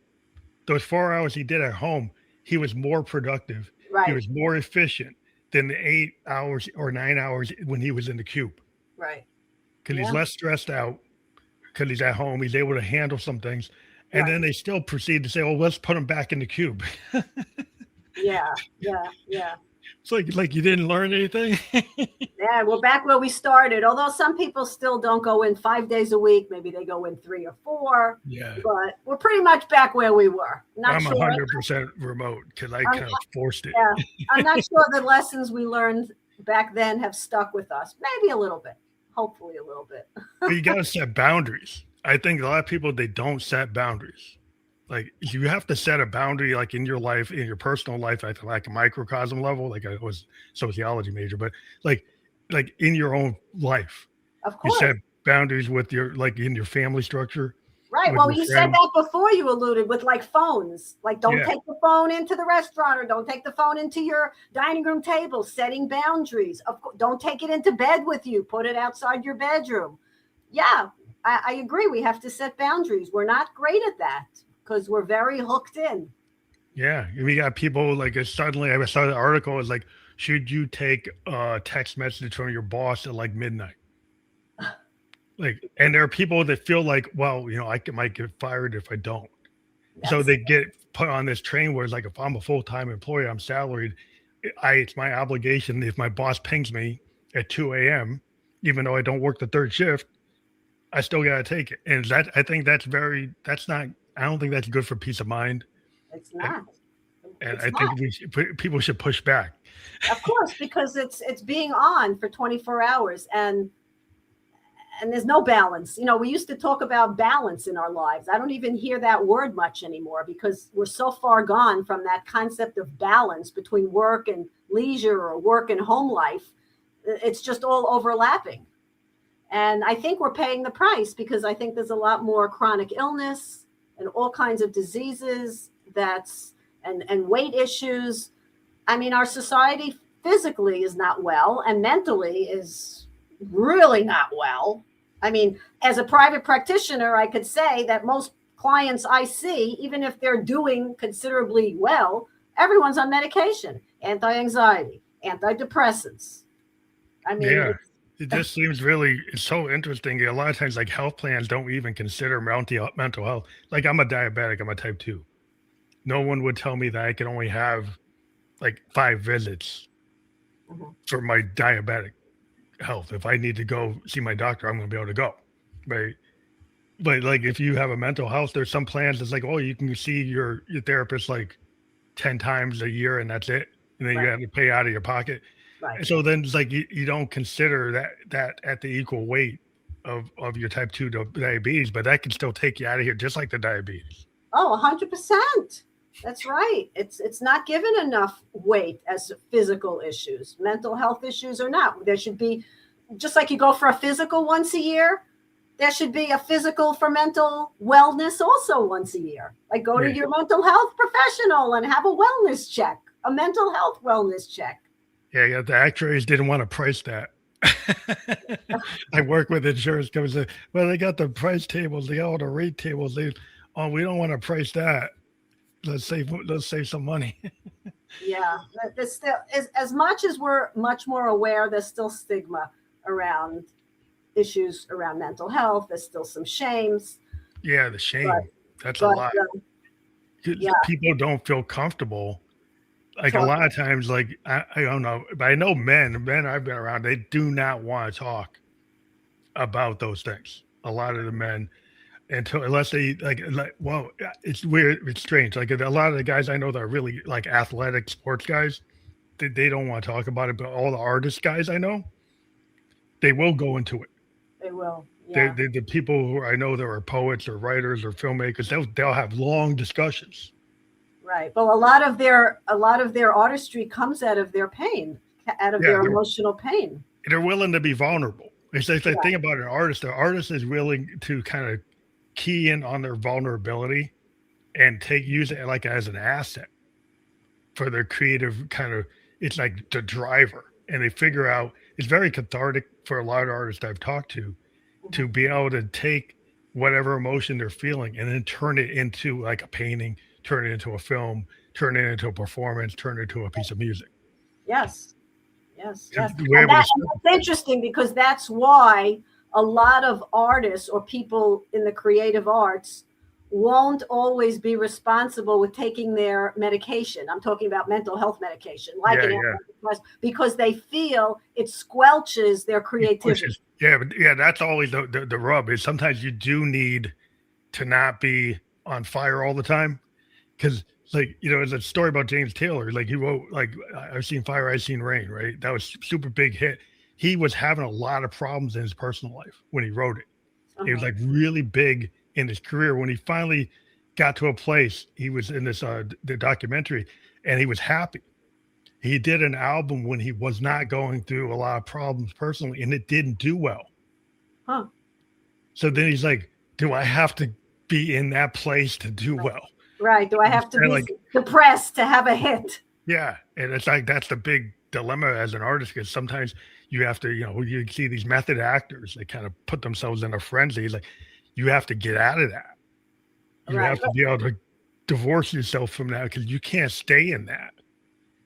those 4 hours he did at home, he was more productive. Right. He was more efficient than the 8 hours or 9 hours when he was in the cube. Right. Because he's less stressed out, because he's at home. He's able to handle some things. And then they still proceed to say, "Oh, let's put him back in the cube." Yeah. It's like you didn't learn anything. Yeah, we're back where we started. Although some people still don't go in 5 days a week. Maybe they go in 3 or 4. Yeah. But we're pretty much back where we were. I'm 100% remote because I kind of forced it. Yeah. I'm not sure the lessons we learned back then have stuck with us. Maybe a little bit. Hopefully a little bit. But you got to set boundaries. I think a lot of people, they don't set boundaries. Like you have to set a boundary, like in your life, in your personal life, like a microcosm level, like I was sociology major, but like in your own life, of course, you set boundaries with in your family structure. Right. Well, you said that before, you alluded with like phones, like don't take the phone into the restaurant, or don't take the phone into your dining room table, setting boundaries. Don't take it into bed with you, put it outside your bedroom. Yeah, I agree. We have to set boundaries. We're not great at that because we're very hooked in. Yeah. We got people like suddenly I saw the article is like, should you take a text message from your boss at like midnight? Like, and there are people that feel like, well, I might get fired if I don't. So they get put on this train where it's like, if I'm a full-time employee, I'm salaried. It's my obligation. If my boss pings me at 2 a.m., even though I don't work the third shift, I still got to take it. And I don't think that's good for peace of mind. It's not. And It's I not. think people should push back. Of course, because it's being on for 24 hours and there's no balance. We used to talk about balance in our lives. I don't even hear that word much anymore because we're so far gone from that concept of balance between work and leisure or work and home life. It's just all overlapping. And I think we're paying the price because I think there's a lot more chronic illness and all kinds of diseases and weight issues. I mean, our society physically is not well and mentally is really not well. I mean, as a private practitioner, I could say that most clients I see, even if they're doing considerably well, everyone's on medication, anti-anxiety, antidepressants. I mean, Yeah. It just seems it's so interesting. A lot of times, like health plans don't even consider mental health. Like I'm a diabetic, I'm a type 2. No one would tell me that I can only have like 5 visits for my diabetic health. If I need to go see my doctor, I'm going to be able to go. Right. But like if you have a mental health, there's some plans that's like, oh, you can see your therapist like 10 times a year and that's it. And then you have to pay out of your pocket. right. And so then it's like you don't consider that at the equal weight of your type 2 diabetes, but that can still take you out of here just like the diabetes. Oh, 100%. That's right. It's not given enough weight as physical issues. Mental health issues or not. There should be, just like you go for a physical once a year, there should be a physical for mental wellness also once a year. Like go to your mental health professional and have a wellness check, a mental health wellness check. Yeah, the actuaries didn't want to price that. I work with insurance companies. Well, they got the price tables, they got all the rate tables. We don't want to price that. Let's save some money. Yeah, there's still as much as we're much more aware, there's still stigma around issues around mental health. There's still some shames. Yeah, the shame. That's a lot. People don't feel comfortable. Like a lot of times, like I don't know, but I know men I've been around, they do not want to talk about those things. A lot of the men, unless they well, it's weird, it's strange. Like a lot of the guys I know that are really like athletic sports guys, they don't want to talk about it. But all the artist guys I know, they will go into it. They will. Yeah. The people who I know that are poets or writers or filmmakers, they'll have long discussions. Right. Well, a lot of their artistry comes out of their pain, out of their emotional pain. They're willing to be vulnerable. It's like the thing about an artist. The artist is willing to kind of key in on their vulnerability and use it like as an asset for their creative kind of. It's like the driver, and they figure out. It's very cathartic for a lot of artists I've talked to be able to take whatever emotion they're feeling and then turn it into like a painting, turn it into a film, turn it into a performance, turn it into a piece of music. Yes. And that's interesting because that's why a lot of artists or people in the creative arts won't always be responsible with taking their medication. I'm talking about mental health medication, like because they feel it squelches their creativity. That's always the rub is sometimes you do need to not be on fire all the time. Because there's a story about James Taylor. Like he wrote, like I've seen fire, I've seen rain, right? That was super big hit. He was having a lot of problems in his personal life when he wrote it. It was like really big in his career. When he finally got to a place, he was in this the documentary, and he was happy. He did an album when he was not going through a lot of problems personally, and it didn't do well. So then he's like, do I have to be in that place to do well? Right. Do I have to be depressed to have a hit? Yeah. And it's like, that's the big dilemma as an artist, because sometimes you have to, you see these method actors, they kind of put themselves in a frenzy. Like you have to get out of that. You have to be able to divorce yourself from that because you can't stay in that.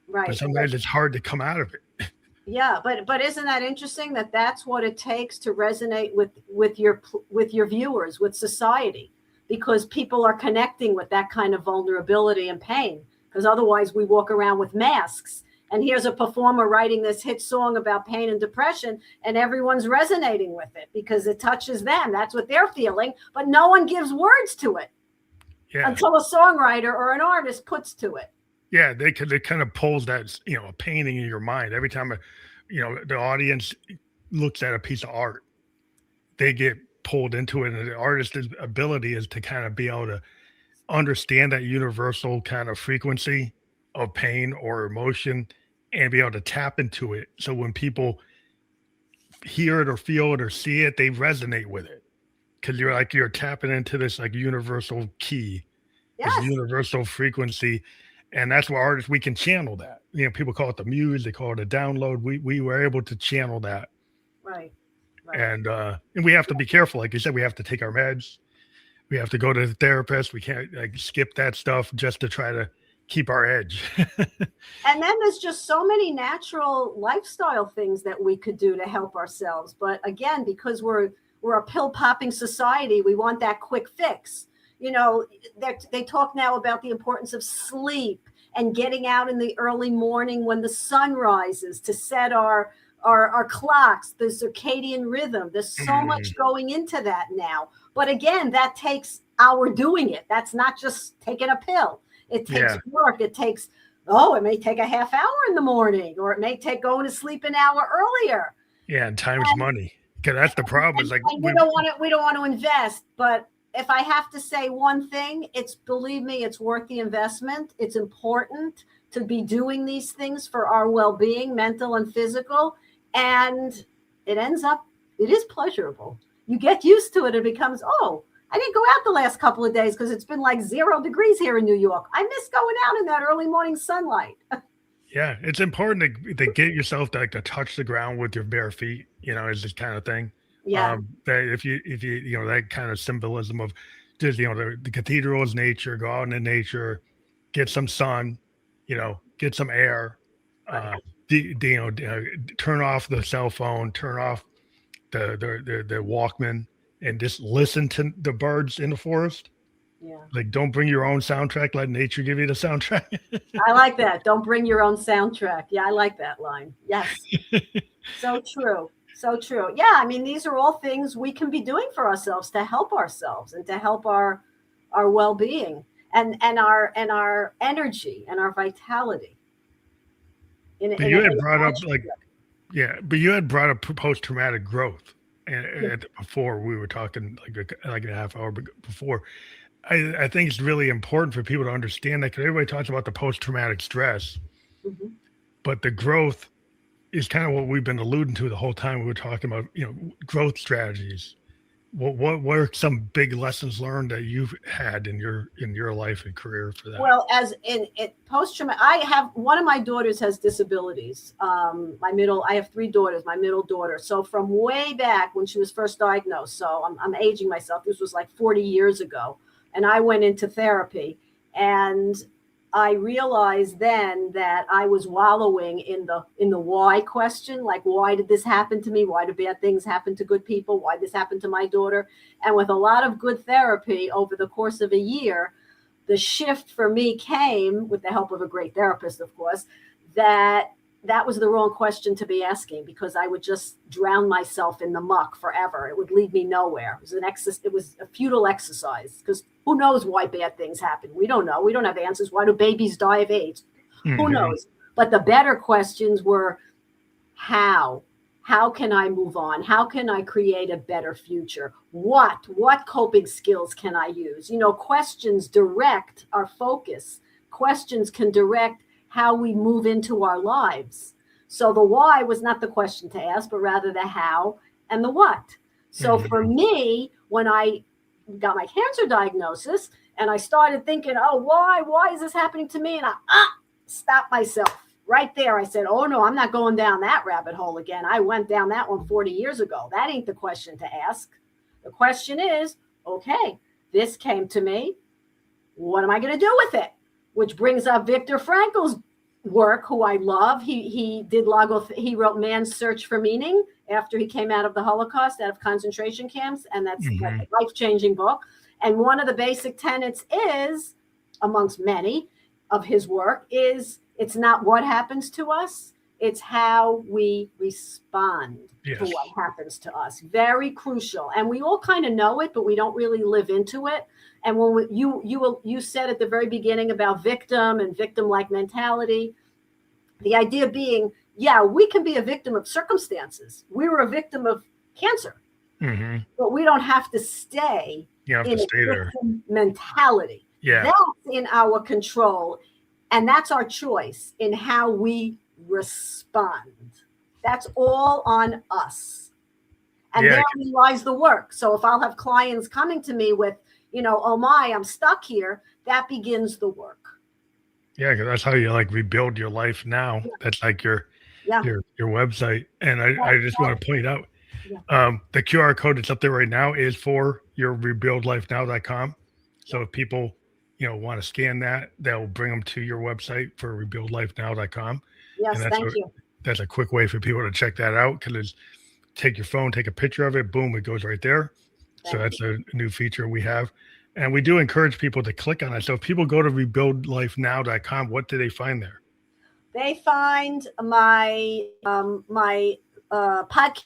Right. But sometimes it's hard to come out of it. Yeah. But isn't that interesting that that's what it takes to resonate with your viewers, with society? Because people are connecting with that kind of vulnerability and pain. Because otherwise we walk around with masks. And here's a performer writing this hit song about pain and depression, and everyone's resonating with it because it touches them. That's what they're feeling. But no one gives words to it until a songwriter or an artist puts to it. Yeah, they could. It kind of pulls that, a painting in your mind every time, the audience looks at a piece of art. They get pulled into it, and the artist's ability is to kind of be able to understand that universal kind of frequency of pain or emotion and be able to tap into it. So when people hear it or feel it or see it, they resonate with it because you're tapping into this like universal key, this Yes. universal frequency. And that's where artists, we can channel that. People call it the muse, they call it a download. We were able to channel that. Right. Right. And we have to be careful. Like you said, we have to take our meds. We have to go to the therapist. We can't skip that stuff just to try to keep our edge. And then there's just so many natural lifestyle things that we could do to help ourselves. But again, because we're a pill popping society, we want that quick fix. They talk now about the importance of sleep and getting out in the early morning when the sun rises to set our clocks, the circadian rhythm. There's so much going into that now. But again, that takes our doing it. That's not just taking a pill. It takes work. It may take a half hour in the morning, or it may take going to sleep an hour earlier. Yeah, and time's money. Because that's the problem. Is we don't want to invest. But if I have to say one thing, believe me, it's worth the investment. It's important to be doing these things for our well-being, mental and physical. And it is pleasurable. You get used to it. It becomes, I didn't go out the last couple of days because it's been like 0 degrees here in New York. I miss going out in that early morning sunlight. Yeah, it's important to get yourself to touch the ground with your bare feet, is this kind of thing. Yeah. That if you that kind of symbolism of just, the cathedral is nature, go out into nature, get some sun, get some air, turn off the cell phone, turn off the Walkman, and just listen to the birds in the forest. Yeah. Like, don't bring your own soundtrack. Let nature give you the soundtrack. I like that. Don't bring your own soundtrack. Yeah, I like that line. Yes. So true. So true. Yeah, I mean, these are all things we can be doing for ourselves to help ourselves and to help our well-being and our energy and our vitality. But you had brought up post-traumatic growth, and before we were talking like a half hour before. I think it's really important for people to understand that, because everybody talks about the post-traumatic stress, but the growth is kind of what we've been alluding to the whole time. We were talking about, growth strategies. What are some big lessons learned that you've had in your life and career for that? Well, as in post-traumatic, I have one of my daughters has disabilities. I have 3 daughters. My middle daughter. So from way back when she was first diagnosed. So I'm aging myself. This was like 40 years ago, and I went into therapy, and I realized then that I was wallowing in the why question, like, why did this happen to me? Why do bad things happen to good people? Why this happened to my daughter? And with a lot of good therapy over the course of a year, the shift for me came, with the help of a great therapist, of course, that was the wrong question to be asking, because I would just drown myself in the muck forever. It would lead me nowhere. It was a futile exercise, because who knows why bad things happen? We don't know. We don't have answers. Why do babies die of AIDS? Who knows? But the better questions were, how? How can I move on? How can I create a better future? What coping skills can I use? Questions direct our focus. Questions can direct how we move into our lives. So the why was not the question to ask, but rather the how and the what. So for me, when I got my cancer diagnosis and I started thinking, why is this happening to me? And I stopped myself right there. I said, oh no, I'm not going down that rabbit hole again. I went down that one 40 years ago. That ain't the question to ask. The question is, okay, this came to me. What am I going to do with it? Which brings up Viktor Frankl's work, who I love. He wrote Man's Search for Meaning after he came out of the Holocaust, out of concentration camps, and that's a life-changing book. And one of the basic tenets is, amongst many of his work, is it's not what happens to us, It's how we respond to Yes. what happens to us. Very crucial. And we all kind of know it, but we don't really live into it. And when you said at the very beginning about victim and victim-like mentality, the idea being, yeah, we can be a victim of circumstances. We were a victim of cancer, but we don't have to stay You have in to a stay there. victim mentality. Yeah. That's in our control. And that's our choice in how we respond. That's all on us. And Yeah. therein lies the work. So if I'll have clients coming to me with, oh my, I'm stuck here, that begins the work. Yeah, because that's how you like rebuild your life now. Yeah. That's like your Yeah. your website. And I just want to point out Yeah. the QR code that's up there right now is for your rebuildlifenow.com. So if people want to scan that, that will bring them to your website for rebuildlifenow.com. Yes, And thank you. that's a quick way for people to check that out, because take your phone, take a picture of it, boom, it goes right there. So that's a new feature we have. And we do encourage people to click on it. So if people go to rebuildlifenow.com, what do they find there? They find my podcast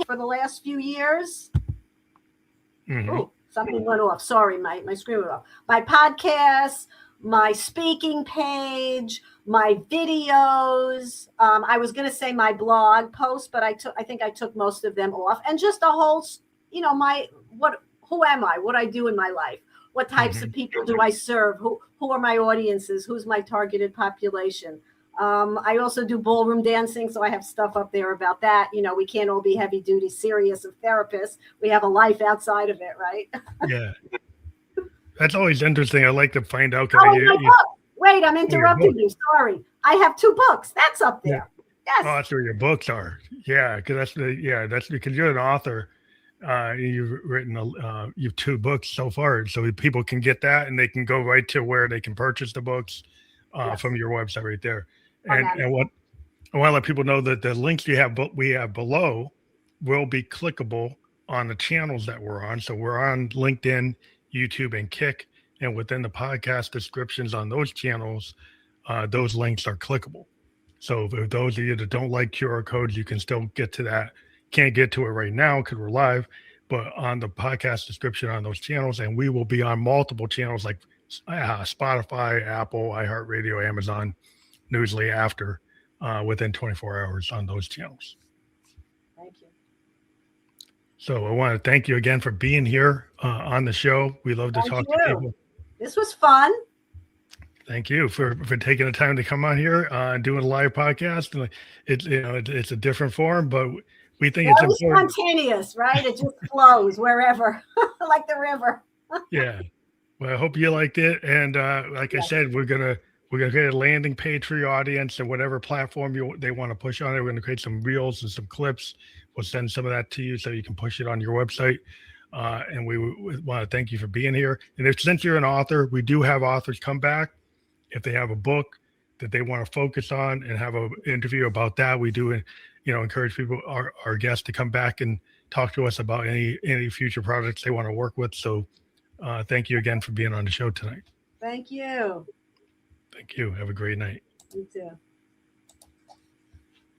for the last few years. Oh, something went off. Sorry, my screen went off. My podcast, my speaking page, my videos. I was going to say my blog post, but I think I took most of them off, and just a whole, who am I? What I do in my life? What types of people do I serve? Who are my audiences? Who's my targeted population? I also do ballroom dancing, so I have stuff up there about that. We can't all be heavy duty, serious of therapists. We have a life outside of it, right? Yeah. That's always interesting. I like to find out. Wait, I'm interrupting you. Sorry. I have 2 books. That's up there. Yeah. Yes. Oh, that's where your books are. Yeah, because that's because you're an author. You've written you have 2 books so far, so people can get that and they can go right to where they can purchase the books from your website right there. And I want to let people know that the links we have below will be clickable on the channels that we're on. So we're on LinkedIn, YouTube, and Kick, and within the podcast descriptions on those channels, those links are clickable. So for those of you that don't like QR codes, you can still get to that. Can't get to it right now because we're live, but on the podcast description on those channels, and we will be on multiple channels like Spotify, Apple, iHeartRadio, Amazon, Newsly after within 24 hours on those channels. Thank you. So I want to thank you again for being here on the show. We love to talk to people. This was fun. Thank you for taking the time to come on here and doing a live podcast. And it's a different form, but we think it's important. Spontaneous, right? It just flows wherever, like the river. Yeah. Well, I hope you liked it. And like I said, we're gonna create a landing page for your audience, and whatever platform they want to push on it. We're gonna create some reels and some clips. We'll send some of that to you so you can push it on your website. And we want to thank you for being here. And since you're an author, we do have authors come back if they have a book that they want to focus on and have an interview about that. We do, encourage people, our guests, to come back and talk to us about any future projects they want to work with. So thank you again for being on the show tonight. Thank you. Thank you. Have a great night. You too.